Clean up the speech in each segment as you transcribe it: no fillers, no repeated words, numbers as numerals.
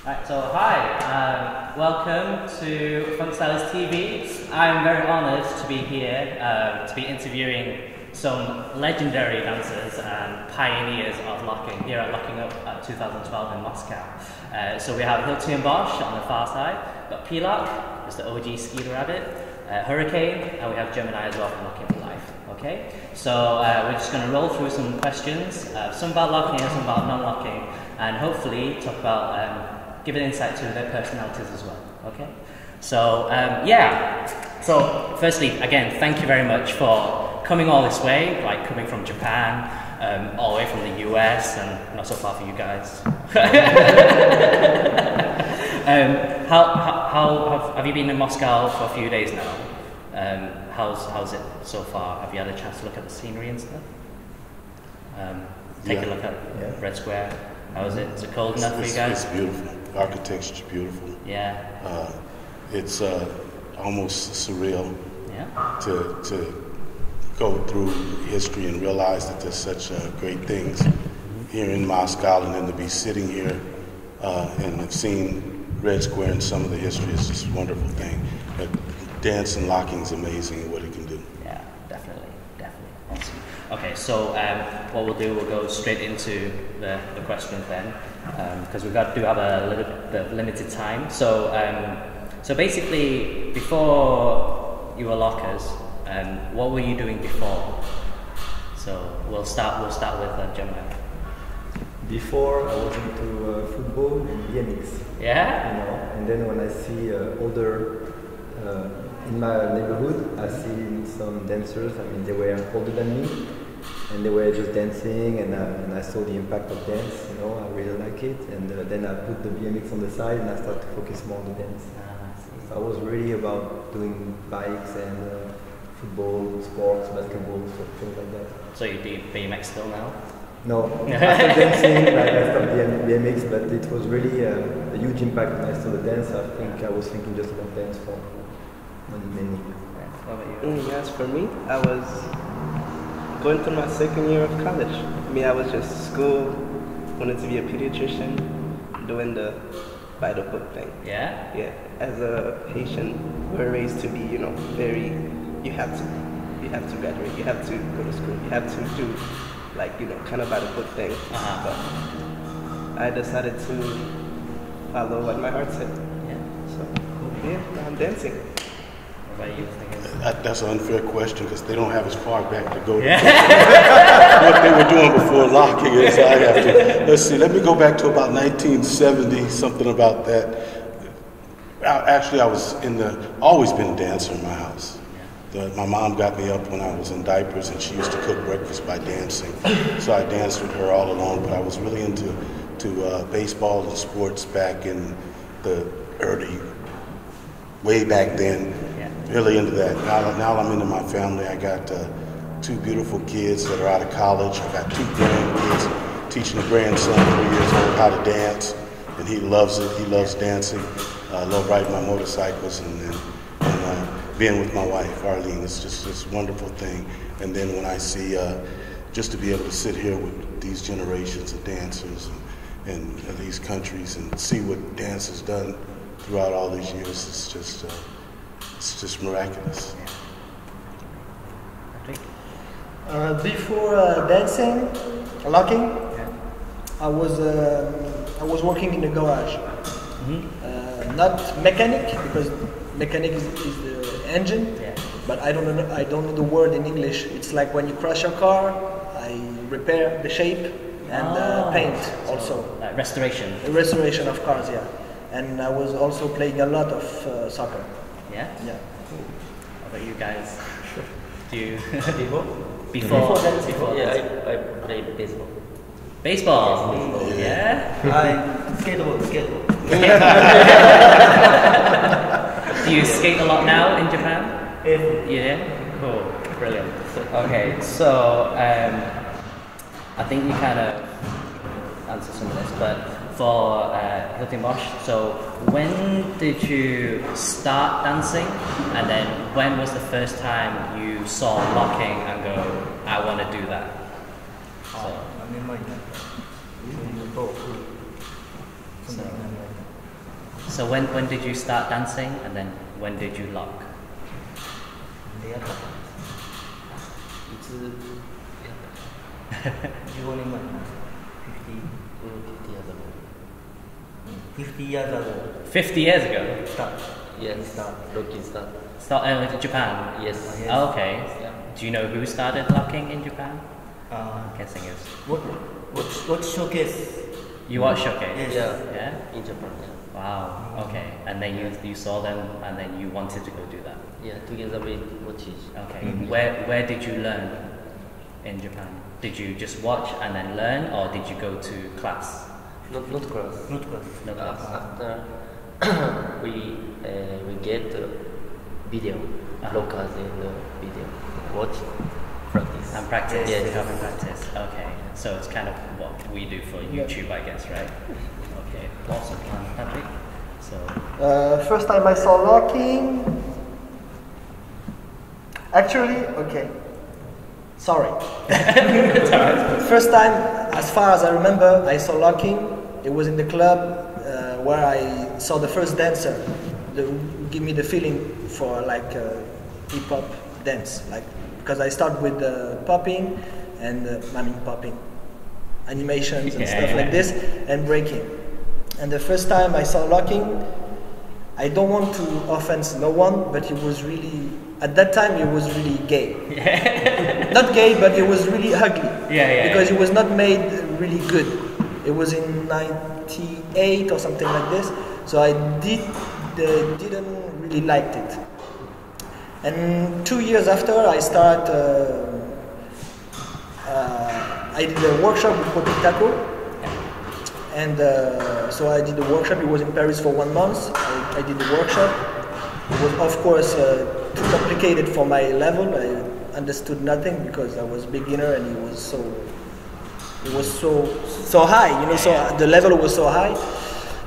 Right, so hi, welcome to Funkstylers TV. I'm very honoured to be here, to be interviewing some legendary dancers and pioneers of locking here at Locking Up 2012 in Moscow. So we have Hilty and Bosch on the far side, we've got P-Lock, Mr. OG Skeeter Rabbit, Hurrikane, and we have Gemini as well from Locking for Life. Okay, so we're just going to roll through some questions, some about locking and some about non-locking, and hopefully talk about give an insight to their personalities as well. Okay, so so firstly, again, thank you very much for coming all this way, like coming from Japan, all the way from the US, and not so far for you guys. How have you been in Moscow for a few days now? How's it so far? Have you had a chance to look at the scenery and stuff? Take a look at Red Square. How is it? Is it cold enough for you guys? It's beautiful. Architecture's beautiful. Yeah. It's almost surreal. Yeah. To go through history and realize that there's such great things here in Moscow, and then to be sitting here and have seen Red Square and some of the history is just a wonderful thing. But dance and locking is amazing at what it can do. Yeah, definitely. Awesome. Okay, so what we'll do, we'll go straight into the questions then, because we do have a little bit of limited time. So so basically, before you were lockers, what were you doing before? So we'll start with Gemini. Before I was into football and BMX. Yeah. You know, and then when I see older in my neighborhood, I see some dancers. I mean, they were older than me, and they were just dancing, and I saw the impact of dance. You know, I really like it, and then I put the BMX on the side, and I started to focus more on the dance. So I was really about doing bikes and football, sports, basketball, things like that. So you do BMX still now? No, after dancing, like I stopped BMX, but it was really a huge impact when I saw the dance. I think I was thinking just about dance for many. What about you? Yes, for me, I was going through my second year of college. I was just school, wanted to be a pediatrician, doing the by the book thing. Yeah? Yeah. As a Haitian, we're raised to be, you have to graduate, you have to go to school, you have to do kind of by the book thing. But I decided to follow what my heart said. Yeah. So now I'm dancing. What about you? That's an unfair question because they don't have as far back to go. Yeah. What they were doing before locking is I have to. Let's see. Let me go back to about 1970. Something about that. Actually, I was always been a dancer in my house. My mom got me up when I was in diapers, and she used to cook breakfast by dancing. So I danced with her all along. But I was really into baseball and sports back in the way back then. Really into that. Now I'm into my family. I got 2 beautiful kids that are out of college. I got 2 grandkids, teaching a grandson 3 years old how to dance, and he loves it. He loves dancing. I love riding my motorcycles and being with my wife, Arlene. It's just this wonderful thing. And then when I see, just to be able to sit here with these generations of dancers and these countries and see what dance has done throughout all these years, it's just miraculous. Before dancing, locking, I was working in a garage. Not mechanic, because mechanic is the engine. But I don't know the word in English. It's like when you crash your car, I repair the shape and paint also. Restoration. Restoration of cars, yeah. And I was also playing a lot of soccer. Yeah? Yeah. How about you guys? Do you Before before yeah, I played baseball. Baseball? Yes. Yeah? Skateboard. Do you skate a lot now in Japan? Yeah. Cool. Brilliant. Okay, so I think you kind of answered some of this, but for Hilty and Bosch, so when did you start dancing, and then when was the first time you saw locking and go, I want to do that? So So when did you start dancing, and then when did you lock? It's 15 years ago. 50 years ago. 50 years ago? Yes, locking start. In Japan? Yes. Oh, okay. Yeah. Do you know who started locking in Japan? I'm guessing it's... What showcase? You watched Showcase? Yes. Yeah? In Japan, yeah. Wow, okay. And then you saw them, and then you wanted to go do that? Yeah, together with watches. Okay. Where did you learn in Japan? Did you just watch and then learn, or did you go to class? Not class. No class. After we get video, locals in the video, watch, practice. And practice. Yes. Become and practice. Okay. So it's kind of what we do for YouTube, I guess, right? Okay. Awesome, Patrick. So. First time I saw locking. Actually, okay. Sorry. First time, as far as I remember, I saw locking. It was in the club where I saw the first dancer. Give me the feeling for like hip hop dance, like because I start with popping and popping, animations and stuff like this, and breaking. And the first time I saw locking, I don't want to offend no one, but it was really, at that time it was really gay. Not gay, but it was really ugly. Because it was not made really good. It was in 98 or something like this, so I didn't really like it. And 2 years after, I did a workshop with Potitaco, and so I did a workshop. It was in Paris for 1 month. I did the workshop. It was, of course, too complicated for my level. I understood nothing because I was beginner, and it was so high, you know. So the level was so high.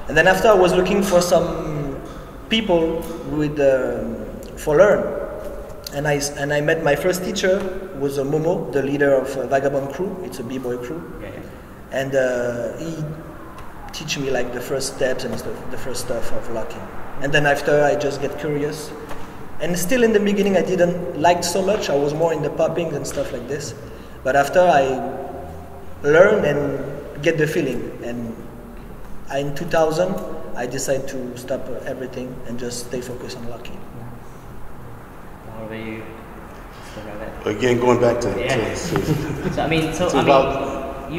And then after, I was looking for some people with for learn. And I met my first teacher, who was Momo, the leader of Vagabond Crew. It's a b-boy crew. And he teach me like the first steps and stuff, the first stuff of locking. And then after I just get curious. And still in the beginning I didn't like so much. I was more in the popping and stuff like this. But after I learned and get the feeling. And in 2000 I decided to stop everything and just stay focused on locking. How about you? Again, going back to you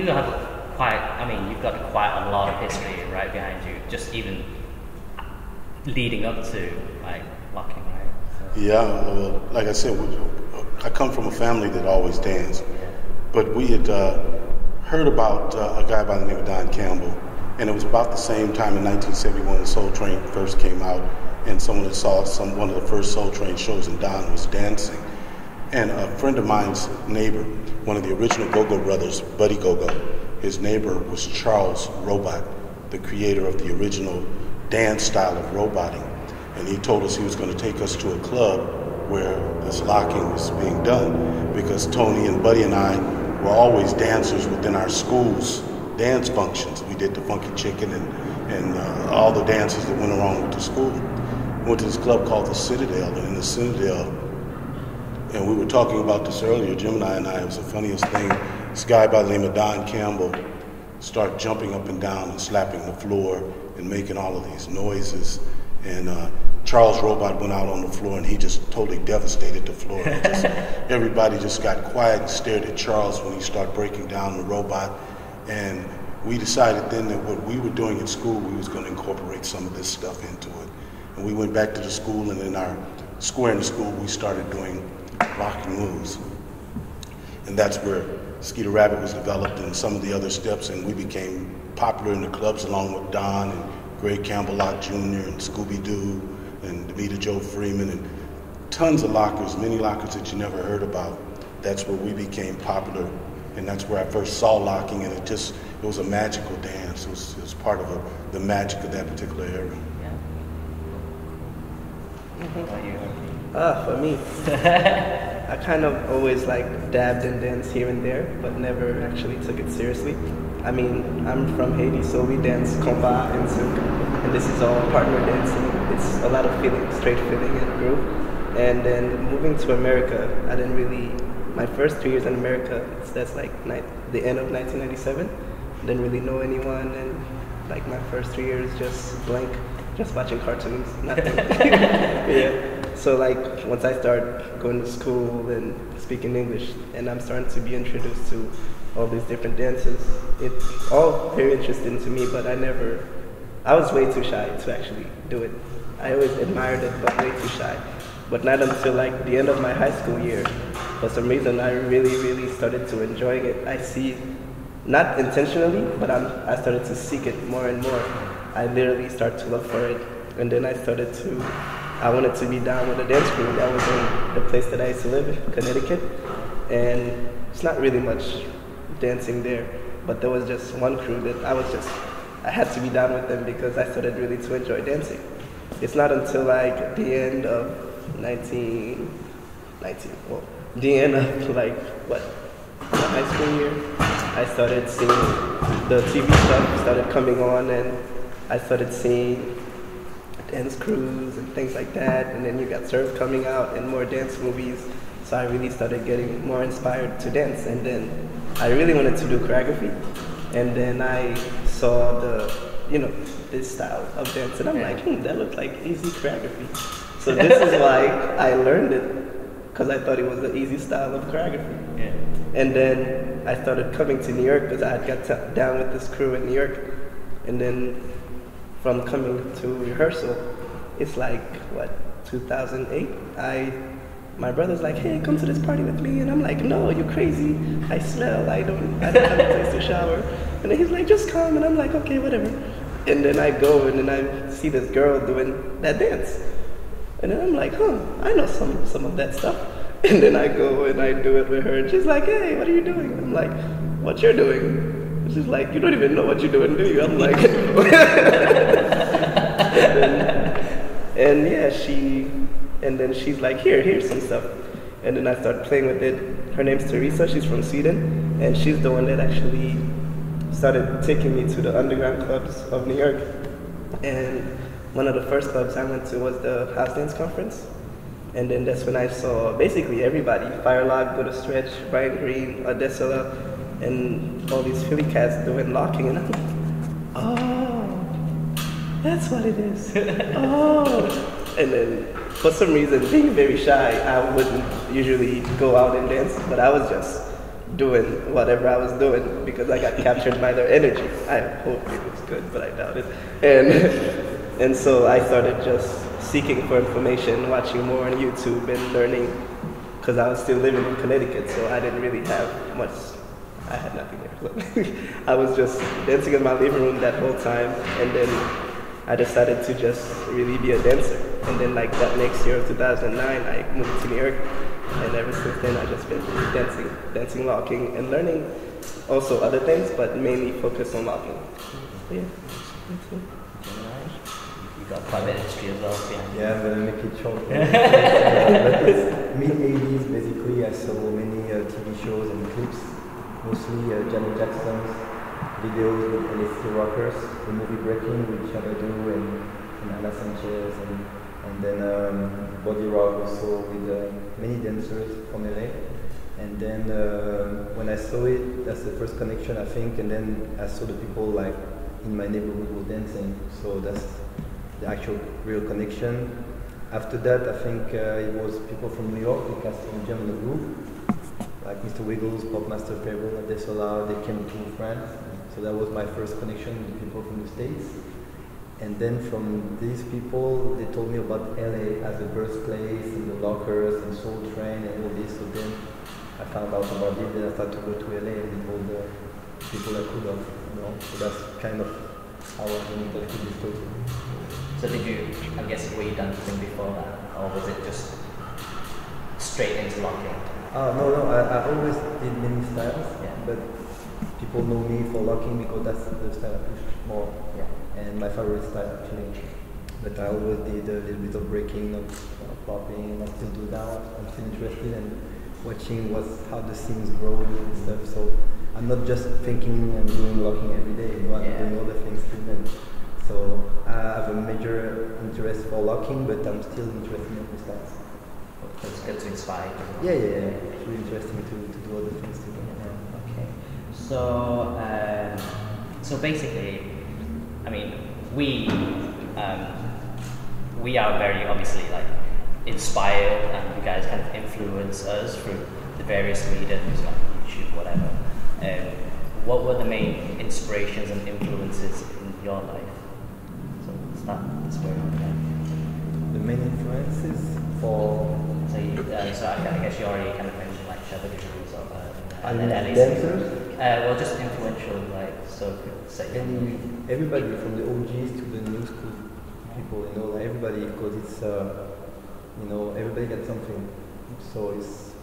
have you've got quite a lot of history right behind you, just even leading up to like locking, right? So. Yeah, well, like I said, I come from a family that always danced, but we had heard about a guy by the name of Don Campbell, and it was about the same time in 1971 when Soul Train first came out, and someone that saw one of the first Soul Train shows, and Don was dancing. And a friend of mine's neighbor, one of the original Go-Go brothers, Buddy Go-Go, his neighbor was Charles Robot, the creator of the original dance style of roboting. And he told us he was going to take us to a club where this locking was being done, because Tony and Buddy and I were always dancers within our school's dance functions. We did the Funky Chicken and all the dances that went along with the school. We went to this club called the Citadel, and in the Citadel, and we were talking about this earlier, Gemini and I, it was the funniest thing. This guy by the name of Don Campbell started jumping up and down and slapping the floor and making all of these noises. And Charles Robot went out on the floor, and he just totally devastated the floor. Everybody just got quiet and stared at Charles when he started breaking down the robot. And we decided then that what we were doing at school, we was going to incorporate some of this stuff into it. And we went back to the school, and in our square in the school, we started doing locking moves. And that's where Skeeter Rabbit was developed and some of the other steps, and we became popular in the clubs along with Don and Greg Campbell Locke Jr. and Scooby-Doo and Devita Joe Freeman and tons of lockers, many lockers that you never heard about. That's where we became popular, and that's where I first saw locking, and it was a magical dance. It was part of the magic of that particular era. For me, I kind of always like dabbed in dance here and there, but never actually took it seriously. I mean, I'm from Haiti, so we dance compa and souk, and this is all partner dancing. It's a lot of feeling, straight feeling and groove. And then moving to America, I didn't really, my first 2 years in America, that's like the end of 1997. Didn't really know anyone, and like my first 3 years just blank, just watching cartoons, nothing. Yeah. So like once I start going to school and speaking English, and I'm starting to be introduced to all these different dances, it's all very interesting to me, but I was way too shy to actually do it. I always admired it, but way too shy. But not until like the end of my high school year, for some reason I really, really started to enjoy it. I see, not intentionally, but I started to seek it more and more. I literally started to look for it, and then I wanted to be down with a dance crew that was in the place that I used to live in, Connecticut, and it's not really much dancing there, but there was just one crew that I had to be down with them because I started really to enjoy dancing. It's not until like the end of the end of like what, my high school year, I started seeing the TV stuff started coming on, and I started seeing dance crews and things like that, and then you got Surf coming out and more dance movies, so I really started getting more inspired to dance, and then I really wanted to do choreography, and then I saw this style of dance, and I'm like, that looked like easy choreography. So this is why I learned it, because I thought it was an easy style of choreography. Yeah. And then I started coming to New York because I had got down with this crew in New York, and then from coming to rehearsal, it's like, 2008? My brother's like, hey, come to this party with me, and I'm like, no, you're crazy, I smell, I don't have a place to shower. And then he's like, just come, and I'm like, okay, whatever. And then I go, and then I see this girl doing that dance. And then I'm like, I know some of that stuff. And then I go and I do it with her, and she's like, hey, what are you doing? I'm like, what you're doing? And she's like, you don't even know what you're doing, do you? I'm like, and then she's like, here's some stuff. And then I start playing with it. Her name's Teresa, she's from Sweden, and she's the one that actually started taking me to the underground clubs of New York. And one of the first clubs I went to was the House Dance Conference. And then that's when I saw basically everybody, Firelog, Go to Stretch, Brian Green, Odessala, and all these Philly cats doing locking. And I'm like, oh, that's what it is. Oh. And then for some reason, being very shy, I wouldn't usually go out and dance, but I was just doing whatever I was doing because I got captured by their energy. I hope it was good, but I doubt it. And so I started just seeking for information, watching more on YouTube and learning, because I was still living in Connecticut, so I didn't really have much. I had nothing there. I was just dancing in my living room that whole time, and then I decided to just really be a dancer. And then like that next year of 2009, I moved to New York, and ever since then I've just been dancing locking, and learning also other things, but mainly focused on locking. So, yeah, that's it. You got quite a bit of history as well, yeah. I'm gonna make it short. But it's mid-80s, basically. I saw many TV shows and clips, mostly Janet Jackson's videos with LSD rockers, the movie Breaking with Shabadoo and Anna Sanchez, and then Body Rock also with many dancers from LA. And then when I saw it, that's the first connection, I think, and then I saw the people like in my neighborhood were dancing, so that's the actual real connection. After that, I think it was people from New York, the casting Jam in the group, like Mr. Wiggles, Popmaster Fable, Adesola, they came to France. So that was my first connection with people from the States. And then from these people, they told me about LA as the birthplace, and the lockers, and Soul Train, and all this. So then I found out about it, then I started to go to LA and meet all the people I could have, So that's kind of how I got in touch with this story. So did you, I guess, were you dancing before that, or was it just straight into locking? No, I always did many styles, but people know me for locking because that's the style I push more, and my favorite style actually. But I always did a little bit of breaking, not popping, I still do that. I'm still interested in watching how the scenes grow and stuff. So I'm not just thinking and doing locking every day, you know, I'm doing other things too. And so I have a major interest for locking, but I'm still interested in freestyles. It's good to inspire. Yeah. It's really interesting to do other things too. Okay. So basically, I mean, we are very obviously like inspired, and you guys kind of influence us through the various mediums like YouTube, whatever. What were the main inspirations and influences in your life? So start this way. The main influences for so I guess you already kind of mentioned like Shabba or dancers. Well, just influential, like so. Say everybody from the OGs to the new school people, you know, like everybody, because it's you know, everybody got something. So it's,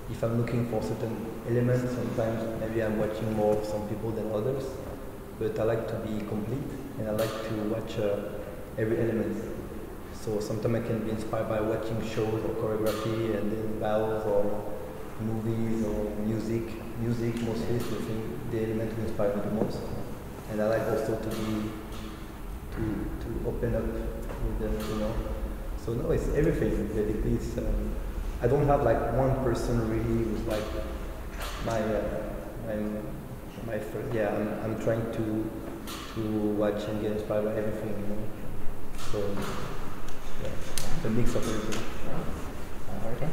if I'm looking for certain elements, sometimes maybe I'm watching more of some people than others, but I like to be complete and I like to watch every element. So sometimes I can be inspired by watching shows or choreography, and then battles or movies or music. Music mostly is the element that inspires me the most. And I like also to open up with them, you know. So no, it's everything basically. It's I don't have like one person really who's like my first. Yeah, I'm trying to watch and get inspired by everything, you know. So yeah, it's a mix of everything. Okay.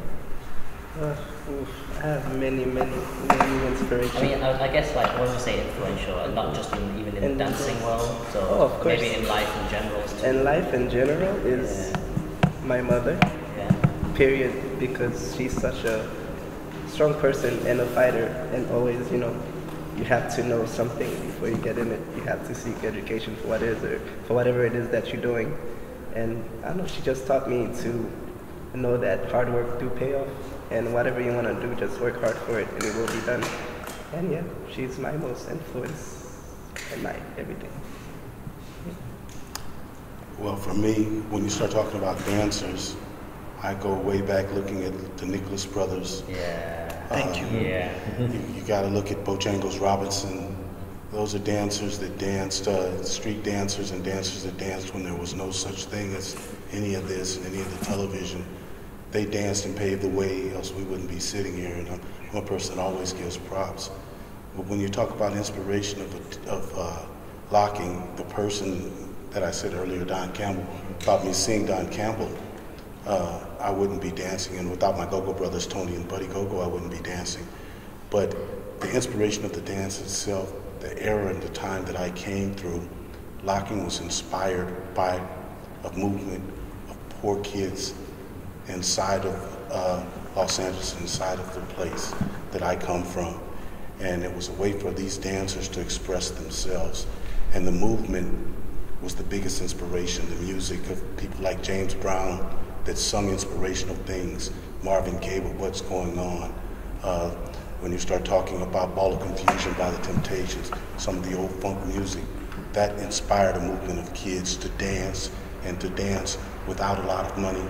I have many inspirations. I mean, I guess like when we say influential, not just even in the dancing world, so of course. maybe in life in general. And life in general is my mother. Yeah. Period, because she's such a strong person and a fighter, and always, you know, you have to know something before you get in it. You have to seek education for what is or for whatever it is that you're doing. And I don't know, she just taught me to know that hard work do pay off, and whatever you want to do, just work hard for it and it will be done. And yeah, she's my most influence and my everything. Well, for me, when you start talking about dancers, I go way back looking at the Nicholas brothers. Yeah. Thank you. Yeah. You got to look at Bojangles Robinson. Those are dancers that danced, street dancers and dancers that danced when there was no such thing as any of this, any of the television. They danced and paved the way, else we wouldn't be sitting here. And I'm a person that always gives props. But when you talk about inspiration of locking, the person that I said earlier, Don Campbell, taught me seeing Don Campbell. I wouldn't be dancing, and without my Go-Go brothers, Tony and Buddy Go-Go, I wouldn't be dancing. But the inspiration of the dance itself, the era and the time that I came through, locking was inspired by a movement of poor kids inside of Los Angeles, inside of the place that I come from. And it was a way for these dancers to express themselves. And the movement was the biggest inspiration, the music of people like James Brown that sung inspirational things, Marvin Gaye with What's Going On. When you start talking about Ball of Confusion by the Temptations, some of the old funk music, that inspired a movement of kids to dance, and to dance without a lot of money,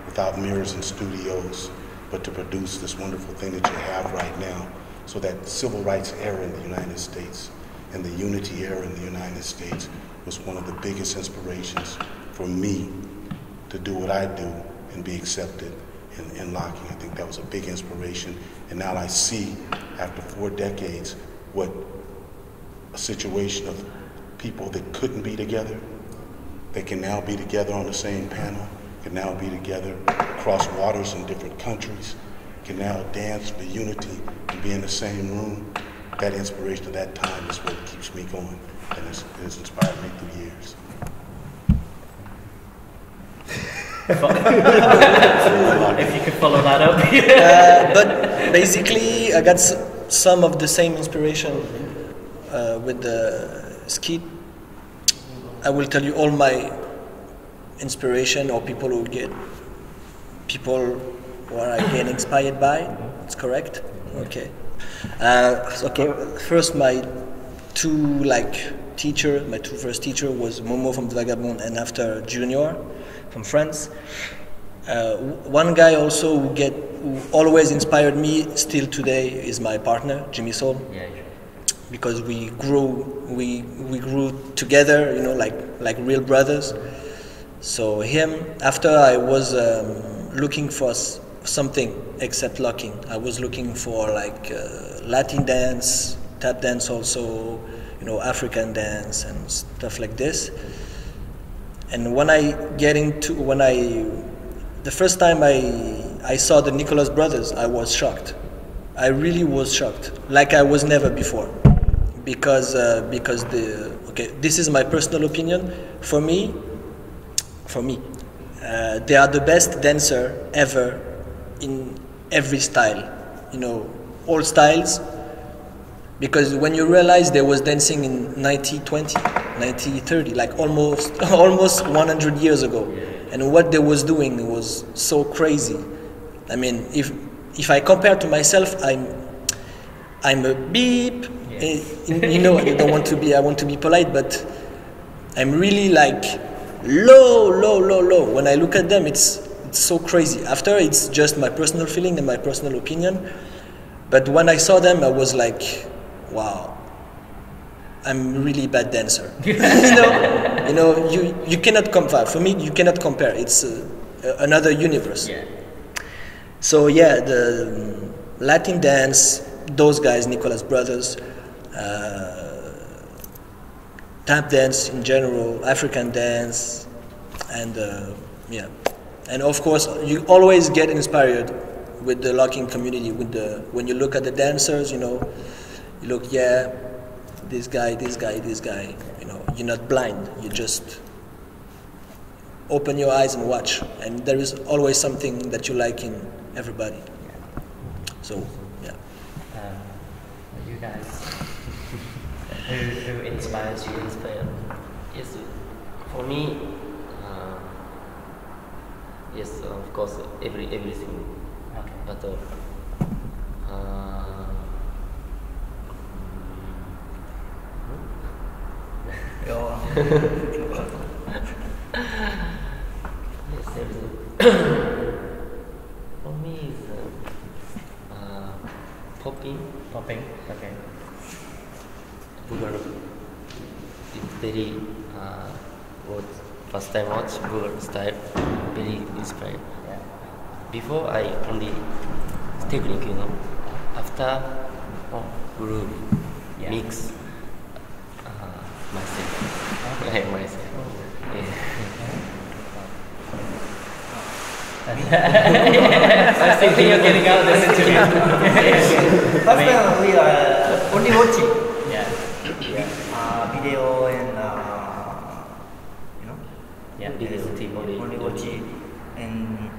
without mirrors and studios, but to produce this wonderful thing that you have right now. So that civil rights era in the United States and the unity era in the United States was one of the biggest inspirations for me to do what I do and be accepted in locking. I think that was a big inspiration. And now I see, after 4 decades, what a situation of people that couldn't be together, they can now be together on the same panel, can now be together across waters in different countries, can now dance for unity and be in the same room. That inspiration of that time is what keeps me going, and it's inspired me through years. If you could follow that up. But basically, I got some of the same inspiration with the Skeet. I will tell you all my inspiration, or people who I get inspired by. It's correct? Okay. First, my two first teacher was Momo from the Vagabond, and after Junior from France. One guy also who always inspired me still today is my partner, Jimmy Soul. Yeah, because we grew together, you know, like real brothers. So him, after I was looking for something except locking, I was looking for like Latin dance, tap dance also, you know, African dance and stuff like this. And when the first time I saw the Nicholas brothers, I was shocked. I really was shocked, like I was never before, because this is my personal opinion. For me, they are the best dancer ever in every style, you know, all styles. Because when you realize they was dancing in 1920, 1930, like almost 100 years ago, and what they was doing was so crazy. I mean, if I compare to myself, I'm a beep. You know, I want to be polite, but I'm really like low. When I look at them, it's so crazy. After, it's just my personal feeling and my personal opinion. But when I saw them, I was like, wow, I'm a really bad dancer. you know, you cannot compare. For me, you cannot compare. It's another universe. Yeah. So yeah, the Latin dance, those guys, Nicholas brothers, tap dance in general, African dance, and yeah, and of course you always get inspired with the locking community. When you look at the dancers, you know, you look, yeah, this guy. You know, you're not blind. You just open your eyes and watch, and there is always something that you like in everybody. So yeah. You guys, who inspires you? Yes, for me, yes, of course, everything. Okay. But yes, everything. For me, is popping. Okay. Google. It's very first time watch Google style, very inspired. Yeah. Before I only technique, you know. After groove, mix myself. Okay. Myself. I think you're getting out of this interview. First time we are only watching Yeah. video and Video. only watching. And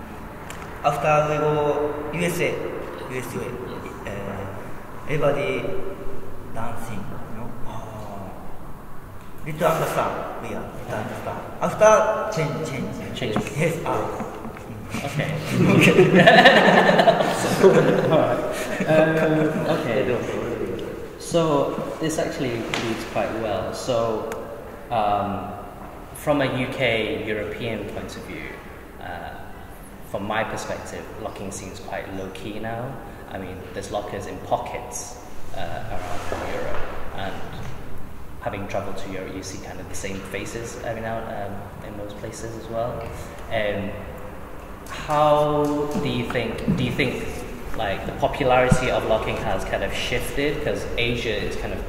after we go USA, everybody dancing, you know. Little understand, little understand. After change. Yes. Okay. Okay. So this actually leads quite well. So from a UK European point of view, from my perspective, locking seems quite low key now. I mean, there's lockers in pockets around Europe, and having travelled to Europe, you see kind of the same faces every now in those places as well. How do you think like the popularity of locking has kind of shifted, because Asia is kind of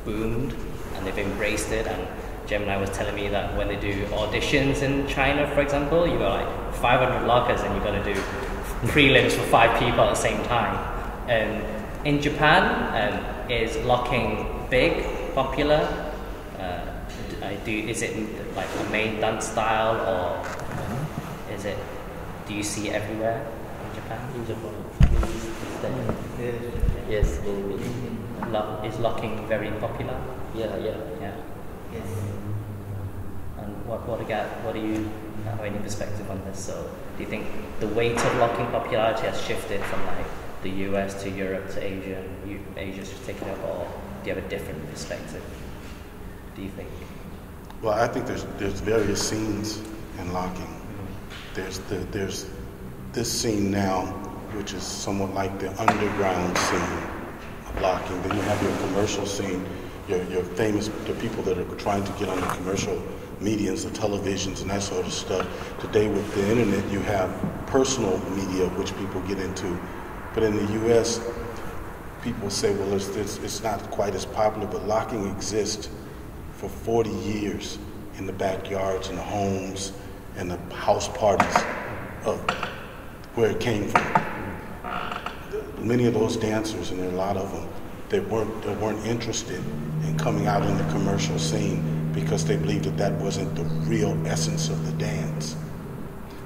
boomed and they've embraced it, and Gemini was telling me that when they do auditions in China, for example, you got like 500 lockers and you've got to do prelims for 5 people at the same time. In Japan, is locking big, popular? Is it like a main dance style, or is it? Do you see it everywhere in Japan? In Japan, yes, many. Is locking very popular? Yeah. Yes. And what do you have any perspective on this? So, do you think the weight of locking popularity has shifted from like the US to Europe to Asia, and Asia's just taken it, or do you have a different perspective? Do you think? Well, I think there's various scenes in locking. There's this scene now, which is somewhat like the underground scene, locking. Then you have your commercial scene, your famous, the people that are trying to get on the commercial mediums, the televisions and that sort of stuff. Today with the internet, you have personal media, which people get into. But in the U.S., people say, well, it's not quite as popular, but locking exists for 40 years in the backyards and the homes and the house parties of where it came from. Many of those dancers, and there are a lot of them, they weren't interested in coming out in the commercial scene because they believed that that wasn't the real essence of the dance.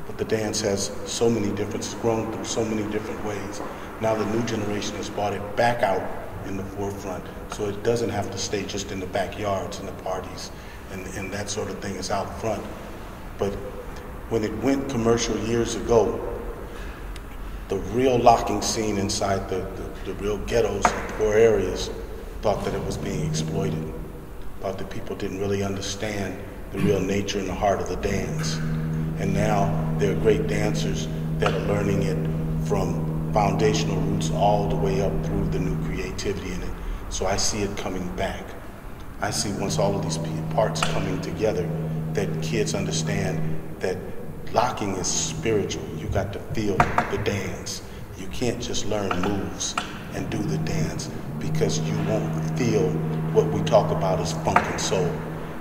But the dance has so many different, it's grown through so many different ways. Now the new generation has brought it back out in the forefront, so it doesn't have to stay just in the backyards and the parties and that sort of thing is out front. But when it went commercial years ago, the real locking scene inside the real ghettos and poor areas thought that it was being exploited, thought that people didn't really understand the real nature and the heart of the dance. And now there are great dancers that are learning it from foundational roots all the way up through the new creativity in it. So I see it coming back. I see once all of these parts coming together, that kids understand that locking is spiritual. You got to feel the dance. You can't just learn moves and do the dance because you won't feel what we talk about as funk and soul.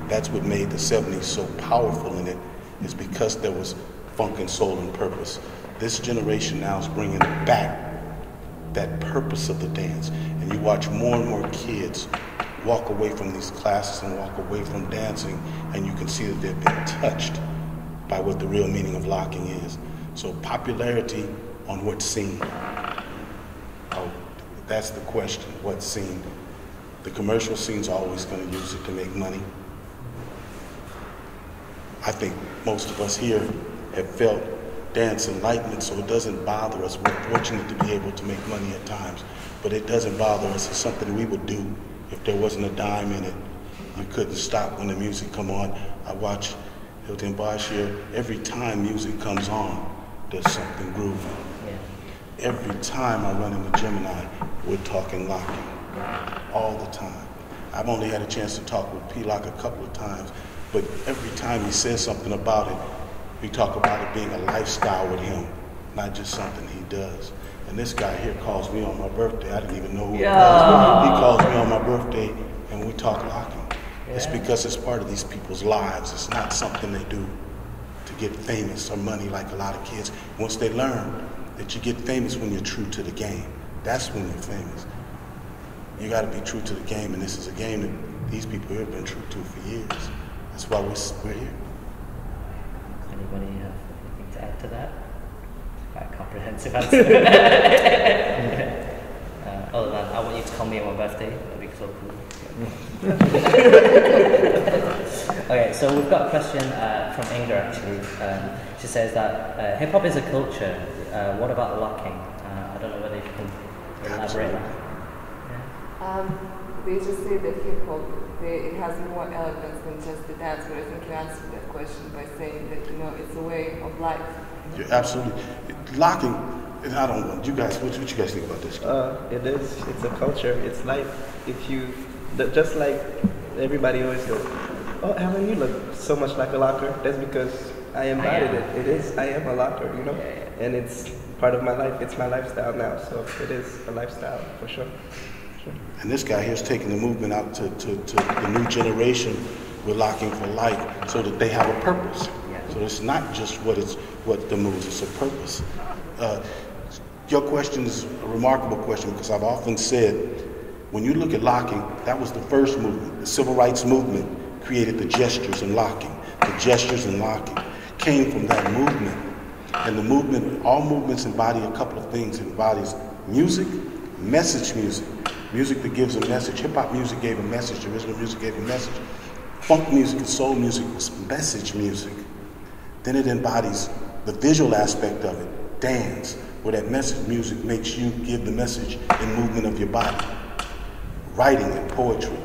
That's what made the 70s so powerful in it, is because there was funk and soul and purpose. This generation now is bringing back that purpose of the dance. And you watch more and more kids walk away from these classes and walk away from dancing, and you can see that they've been touched by what the real meaning of locking is. So popularity on what scene? Oh, that's the question, what scene? The commercial scene's always going to use it to make money. I think most of us here have felt dance enlightenment, so it doesn't bother us. We're fortunate to be able to make money at times, but it doesn't bother us. It's something we would do if there wasn't a dime in it. You couldn't stop when the music come on. I watch Hilty and Bosch here. Every time music comes on, there's something grooving. Yeah. Every time I run into Gemini, we're talking locking. All the time. I've only had a chance to talk with P-Lock a couple of times, but every time he says something about it, we talk about it being a lifestyle with him, not just something he does. And this guy here calls me on my birthday. I didn't even know who it was. He calls me on my birthday and we talk locking. Yeah. It's because it's part of these people's lives. It's not something they do to get famous or money like a lot of kids. Once they learn that you get famous when you're true to the game, that's when you're famous. You got to be true to the game, and this is a game that these people here have been true to for years. That's why we're here. Anybody have anything to add to that? Quite a comprehensive answer. Other than, I want you to call me on my birthday. That'd be so cool. Okay, so we've got a question from Inga actually. She says that hip hop is a culture. What about locking? I don't know whether you can elaborate on that. They just say that hip hop, it has more elements than just the dance, but I think you answered that question by saying that, it's a way of life. Yeah, absolutely. Locking, and I don't know, you guys, what you guys think about this? It is, it's a culture, it's life. If you, just like everybody always goes, oh, Alan, you look so much like a locker. That's because I embodied it. It is, I am a locker, and it's part of my life. It's my lifestyle now, so it is a lifestyle for sure. And this guy here is taking the movement out to the new generation with locking for life, so that they have a purpose. So it's not just what the moves, it's a purpose. Your question is a remarkable question, because I've often said, when you look at locking, that was the first movement. The civil rights movement created the gestures in locking. The gestures in locking came from that movement. And the movement, all movements embody a couple of things. It embodies music, message music. Music that gives a message. Hip-hop music gave a message. Original music gave a message. Funk music and soul music was message music. Then it embodies the visual aspect of it, dance, where that message music makes you give the message in movement of your body. Writing and poetry.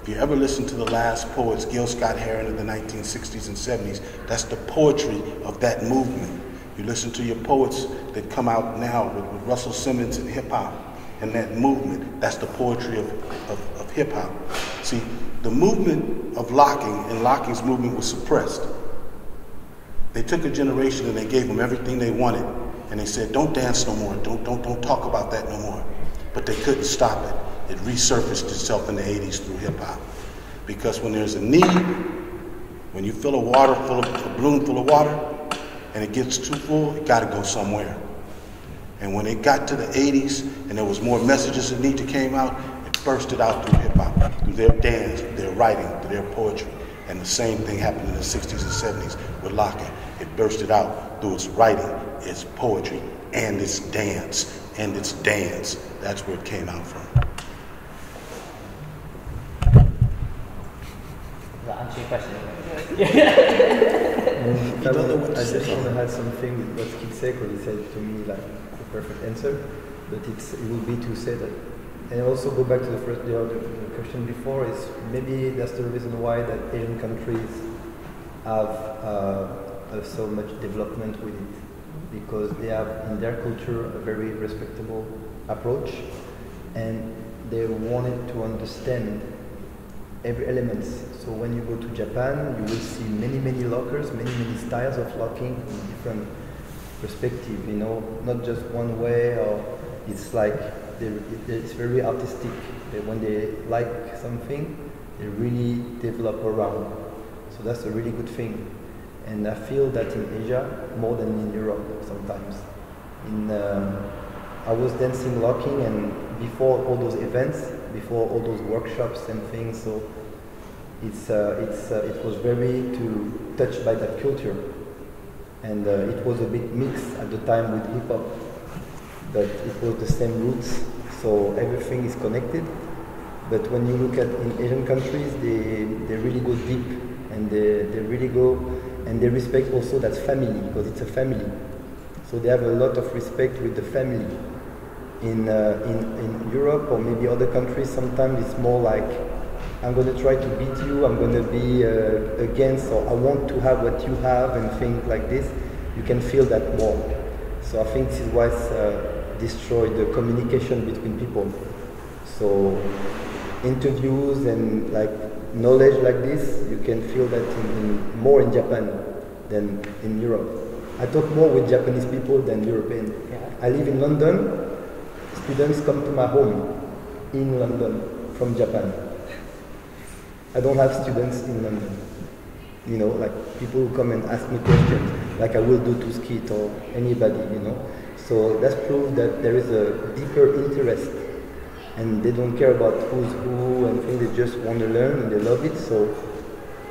If you ever listen to the last poets, Gil Scott-Heron in the 1960s and 70s, that's the poetry of that movement. You listen to your poets that come out now with Russell Simmons and hip-hop. and that movement, that's the poetry of hip hop. See, the movement of locking and locking's movement was suppressed. They took a generation and they gave them everything they wanted, and they said, don't dance no more, don't talk about that no more. But they couldn't stop it. It resurfaced itself in the 80s through hip hop. Because when there's a need, when you fill a balloon full of water, and it gets too full, it gotta go somewhere. And when it got to the 80s, and there was more messages that need to came out, it bursted out through hip hop, through their dance, their writing, through their poetry. And the same thing happened in the 60s and 70s with locking. It bursted out through its writing, its poetry, and its dance. And its dance. That's where it came out from. Does that answer your question? I just want to add something with what Skid said, because he said to me like the perfect answer, but it will be to say that, and also go back to the question before, is maybe that's the reason why that Asian countries have so much development with it, because they have in their culture a very respectable approach, and they wanted to understand every element. So when you go to Japan, you will see many lockers, many styles of locking in different perspective, you know, not just one way, or it's like it's very artistic. When they like something, they really develop around. So that's a really good thing. And I feel that in Asia more than in Europe sometimes. I was dancing locking, and before all those events, before all those workshops and things, so it was very touched by that culture, and it was a bit mixed at the time with hip hop, but it was the same roots, so everything is connected. But when you look at in Asian countries, they really go deep, and they really go, and they respect also that family, because it's a family. So they have a lot of respect with the family. In Europe or maybe other countries, sometimes it's more like, I'm going to try to beat you, I'm going to be against, or I want to have what you have, and things like this. You can feel that more. So I think this is why it's destroyed the communication between people. So interviews and like knowledge like this, you can feel that more in Japan than in Europe. I talk more with Japanese people than European. Yeah. I live in London. Students come to my home in London from Japan. I don't have students in London. You know, like people who come and ask me questions, like I will do to Skeet or anybody, you know. So that's proof that there is a deeper interest, and they don't care about who's who and things, they just want to learn and they love it. So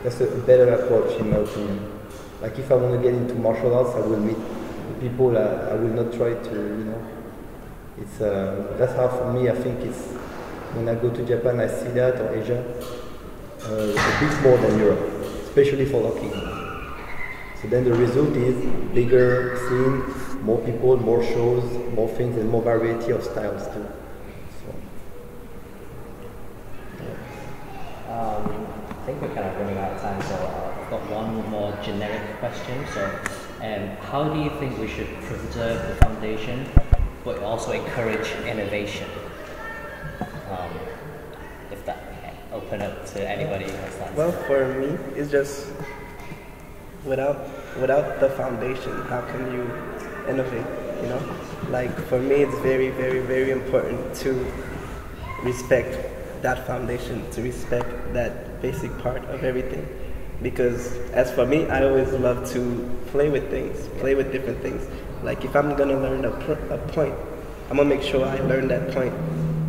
that's a better approach in my opinion. Like if I want to get into martial arts, I will meet people, I will not try to, you know. It's that's how for me I think it's, when I go to Japan I see that, or Asia, a bit more than Europe, especially for locking. So then the result is bigger scene, more people, more shows, more things, and more variety of styles too. So, yeah. I think we're kind of running out of time, so I've got one more generic question. So how do you think we should preserve the foundation but also encourage innovation? If that open up to anybody who wants to answer. Well, for me, it's just without the foundation, how can you innovate? You know, like for me, it's very important to respect that foundation, to respect that basic part of everything. Because as for me, I always love to play with things, play with different things. Like if I'm gonna learn a point, I'm gonna make sure I learn that point,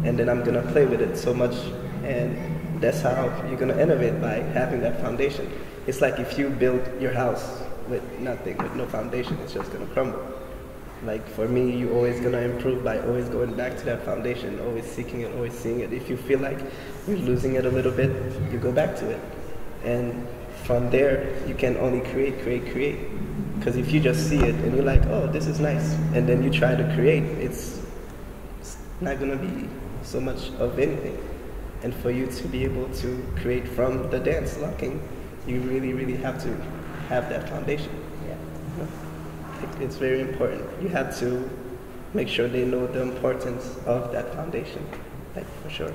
and then I'm gonna play with it so much, and that's how you're gonna innovate, by having that foundation. It's like if you build your house with nothing, with no foundation, it's just gonna crumble. Like for me, you're always gonna improve by always going back to that foundation, always seeking it, always seeing it. If you feel like you're losing it a little bit, you go back to it, and from there you can only create. Because if you just see it and you're like, oh, this is nice, and then you try to create, it's not gonna be so much of anything. And for you to be able to create from the dance locking, you really have to have that foundation. Yeah. It's very important. You have to make sure they know the importance of that foundation, like for sure.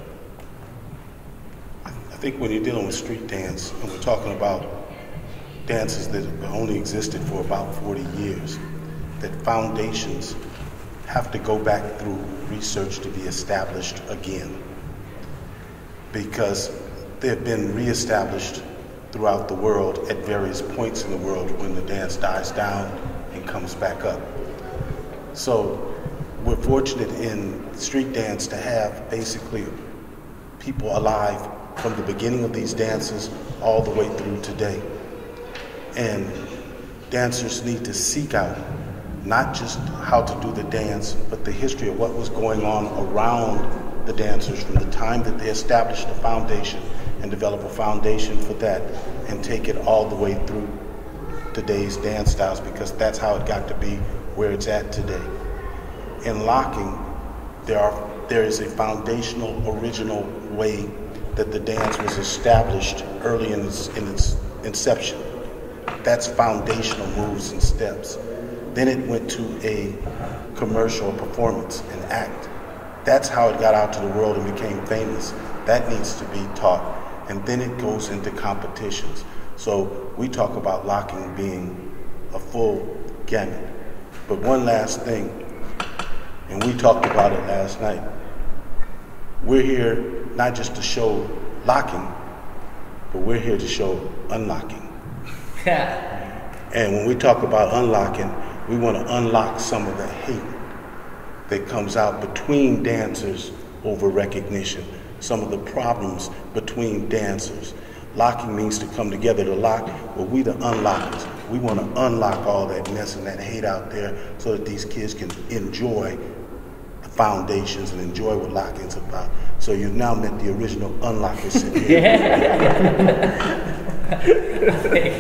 I think when you're dealing with street dance, and we're talking about dances that have only existed for about 40 years, that foundations have to go back through research to be established again. Because they've been reestablished throughout the world at various points in the world when the dance dies down and comes back up. So we're fortunate in street dance to have basically people alive from the beginning of these dances all the way through today. And dancers need to seek out not just how to do the dance, but the history of what was going on around the dancers from the time that they established the foundation and develop a foundation for that and take it all the way through today's dance styles, because that's how it got to be where it's at today. In locking, there is a foundational, original way that the dance was established early in its inception. That's foundational moves and steps. Then it went to a commercial performance, an act. That's how it got out to the world and became famous. That needs to be taught. And then it goes into competitions. So we talk about locking being a full gamut. But one last thing, and we talked about it last night. We're here not just to show locking, but we're here to show unlocking. And when we talk about unlocking, we want to unlock some of the hate that comes out between dancers over recognition, some of the problems between dancers. Locking means to come together to lock, but we the unlockers. We want to unlock all that mess and that hate out there so that these kids can enjoy the foundations and enjoy what locking's about. So you've now met the original unlockers sitting here. Fantastic.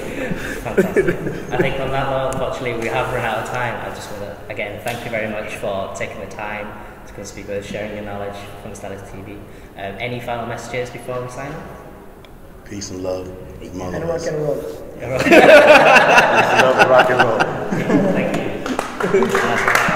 I think on that note, unfortunately, we have run out of time. I just want to, again, thank you very much for taking the time to come speak with us, sharing your knowledge from Stylist TV. Any final messages before we sign off? Peace and love. And rock and roll. Peace and love and rock and roll. Thank you.